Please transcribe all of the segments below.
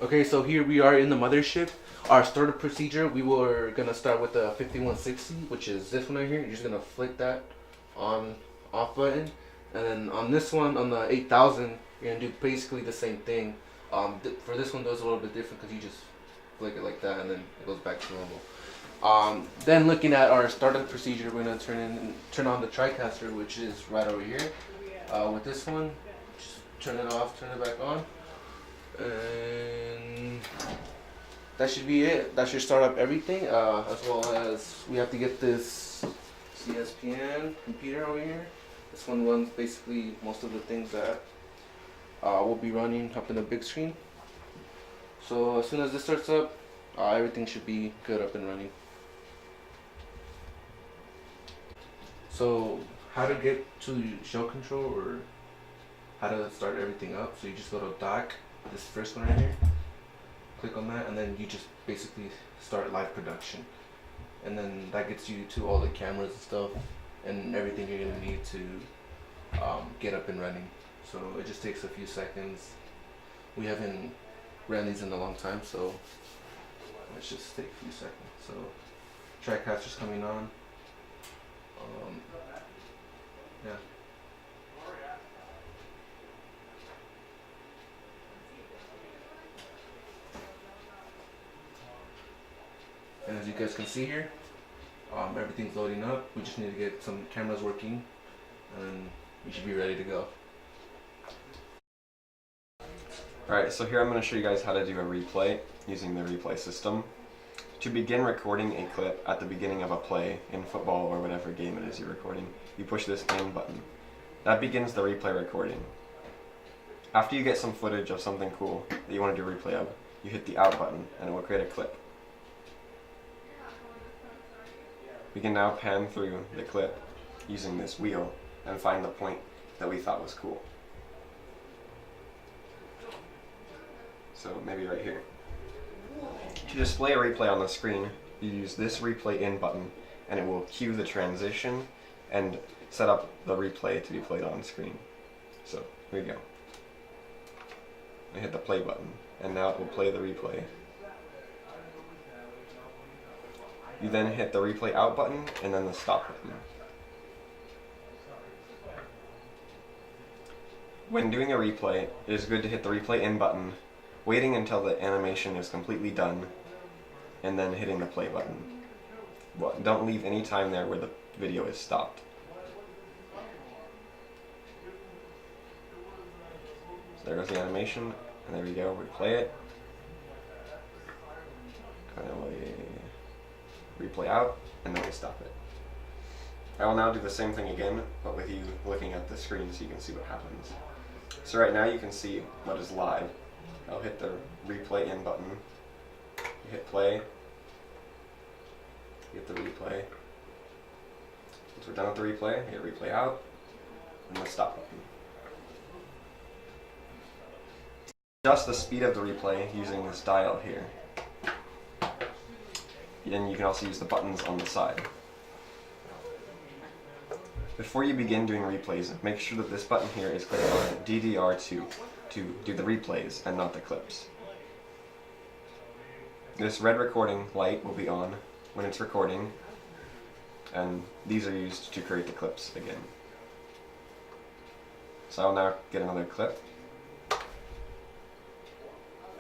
Okay, so here we are in the mothership. Our startup procedure, we were gonna start with the 5160, which is this one right here. You're just gonna flick that on off button, and then on this one, on the 8000, you're gonna do basically the same thing. For this one, though, it's a little bit different because you just flick it like that, and then it goes back to normal. Then looking at our startup procedure, we're gonna turn on the TriCaster, which is right over here. With this one, just turn it off, turn it back on. And that should be it. That should start up everything, as well as we have to get this CESPN computer over here. This one runs basically most of the things that will be running up in the big screen. So as soon as this starts up, everything should be good up and running. So how to get to show control, or how to start everything up? So you just go to dock, this first one right here, click on that, and then you just basically start live production, and then that gets you to all the cameras and stuff and everything you're gonna need to get up and running. So it just takes a few seconds. We haven't ran these in a long time, so let's just take a few seconds. So TriCaster's coming on. Yeah. And as you guys can see here, everything's loading up. We just need to get some cameras working, and we should be ready to go. Alright, so here I'm going to show you guys how to do a replay using the replay system. To begin recording a clip at the beginning of a play in football or whatever game it is you're recording, you push this end button. That begins the replay recording. After you get some footage of something cool that you want to do a replay of, you hit the out button and it will create a clip. We can now pan through the clip using this wheel and find the point that we thought was cool. So maybe right here. To display a replay on the screen, you use this replay in button, and it will cue the transition and set up the replay to be played on screen. So here we go. I hit the play button, and now it will play the replay. You then hit the replay out button and then the stop button. When doing a replay, it is good to hit the replay in button, waiting until the animation is completely done, and then hitting the play button. Well, don't leave any time there where the video is stopped. So there goes the animation, and there we go, we play it. And then we replay out, and then we stop it. I will now do the same thing again, but with you looking at the screen so you can see what happens. So right now you can see what is live. I'll hit the replay in button. You hit play. You hit the replay. Once we're done with the replay, you hit replay out, and the stop button. Adjust the speed of the replay using this dial here. And you can also use the buttons on the side. Before you begin doing replays, make sure that this button here is clicked on DDR2 to do the replays and not the clips. This red recording light will be on when it's recording, and these are used to create the clips again. So I'll now get another clip.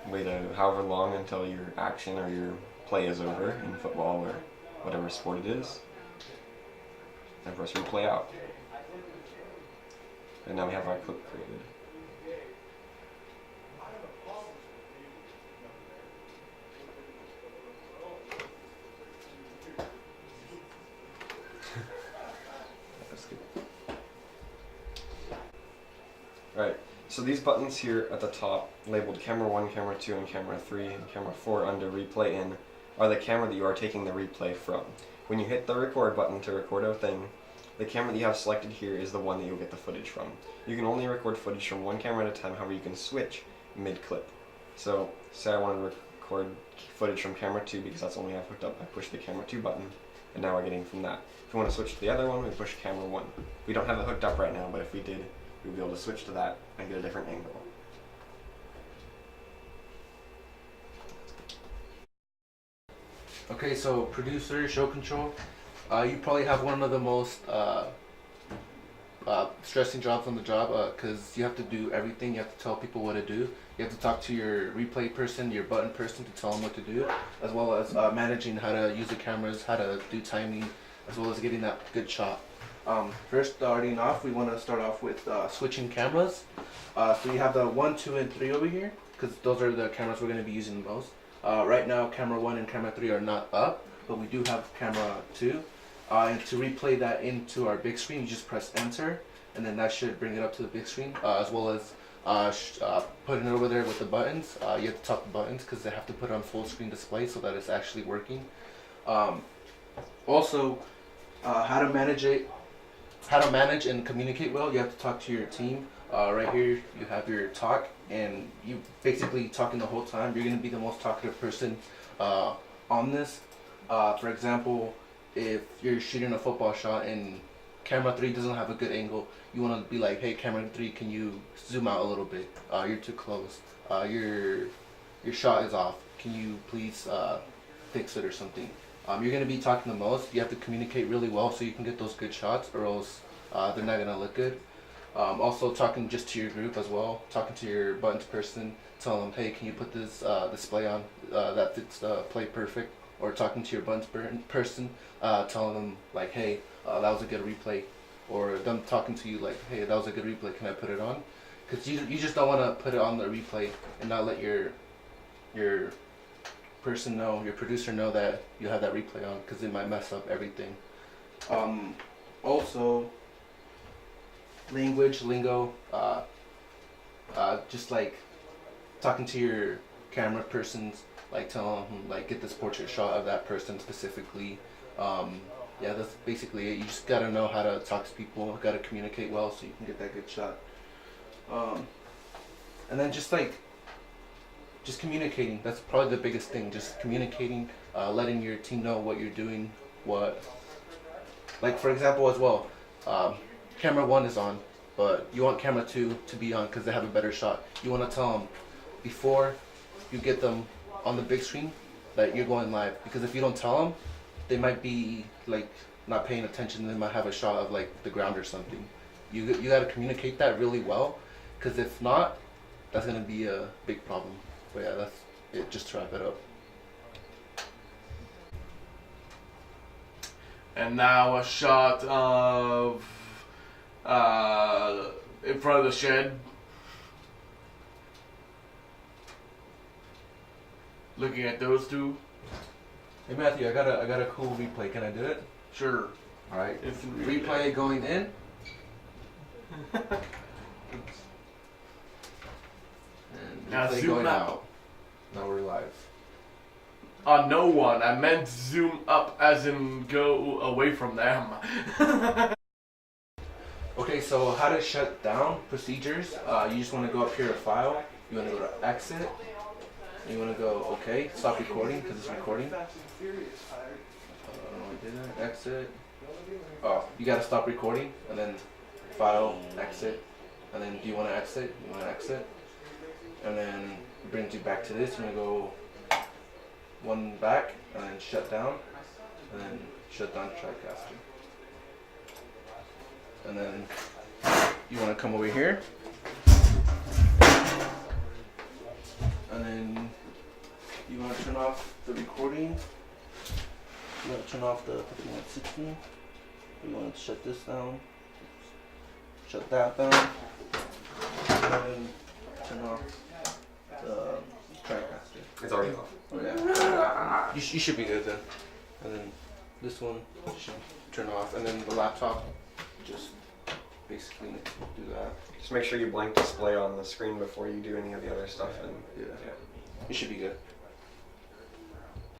Wait however long until your action or your play is over in football or whatever sport it is, and press replay out. And now we have our clip created. That's good. Alright, so these buttons here at the top, labeled camera 1, camera 2, and camera 3, and camera 4 under replay in, are the camera that you are taking the replay from. When you hit the record button to record a thing, the camera that you have selected here is the one that you'll get the footage from. You can only record footage from one camera at a time, however you can switch mid-clip. So, say I want to record footage from camera 2 because that's the only I have hooked up, I push the camera 2 button, and now we're getting from that. If we want to switch to the other one, we push camera 1. We don't have it hooked up right now, but if we did, we'd be able to switch to that and get a different angle. Okay, so producer, show control. You probably have one of the most stressing jobs on the job because you have to do everything. You have to tell people what to do. You have to talk to your replay person, your button person to tell them what to do, as well as managing how to use the cameras, how to do timing, as well as getting that good shot. First, starting off, we want to start off with switching cameras. So you have the 1, 2, and 3 over here because those are the cameras we're going to be using the most. Right now, camera 1 and camera 3 are not up, but we do have camera 2. And to replay that into our big screen, you just press enter, and then that should bring it up to the big screen, as well as putting it over there with the buttons. You have to tap the buttons because they have to put it on full screen display so that it's actually working. Also, how to manage and communicate well, you have to talk to your team. Right here, you have your talk, and you basically talking the whole time. You're going to be the most talkative person on this. For example, if you're shooting a football shot and camera 3 doesn't have a good angle, you want to be like, hey, camera 3, can you zoom out a little bit? You're too close. Your shot is off. Can you please fix it or something? You're going to be talking the most. You have to communicate really well so you can get those good shots, or else they're not going to look good. Also talking just to your group as well, talking to your buttons person, telling them, hey, can you put this display on that fits play perfect? Or talking to your buttons person, telling them like, hey, that was a good replay. Or them talking to you like, hey, that was a good replay, can I put it on? Because you just don't want to put it on the replay and not let your person know, your producer know that you have that replay on, because it might mess up everything. Also, lingo, just like talking to your camera persons, like telling them like get this portrait shot of that person specifically. Yeah, that's basically it. You just gotta know how to talk to people, gotta communicate well so you can get that good shot. And then just communicating. That's probably the biggest thing. Just communicating, letting your team know what you're doing. Like for example as well, camera 1 is on, but you want camera 2 to be on because they have a better shot. You want to tell them before you get them on the big screen that you're going live, because if you don't tell them, they might be like not paying attention. They might have a shot of like the ground or something. You got to communicate that really well, because if not, that's gonna be a big problem. But yeah, that's it. Just to wrap it up. And now a shot of in front of the shed. Looking at those two. Hey Matthew, I got a cool replay. Can I do it? Sure. All right. If Replay going in. And Now replay zoom going up. out. Now we're live. No one. I meant zoom up as in go away from them. Okay, so how to shut down procedures. You just want to go up here to File. You want to go to Exit. You want to go OK. Stop recording because it's recording. Exit. Oh, you got to stop recording and then File, Exit, and then do you want to exit? You want to exit, and then it brings you back to this. You want to go one back and then shut down, and then shut down TriCaster. And then you want to come over here, and then you want to turn off the recording. You want to turn off the 5160. You want to shut this down, shut that down, and then turn off the TriCaster. It's already off. Oh yeah. You should be good then. And then this one should turn off, and then the laptop just basically do that. Just make sure you blank display on the screen before you do any of the other stuff. And Yeah. It should be good.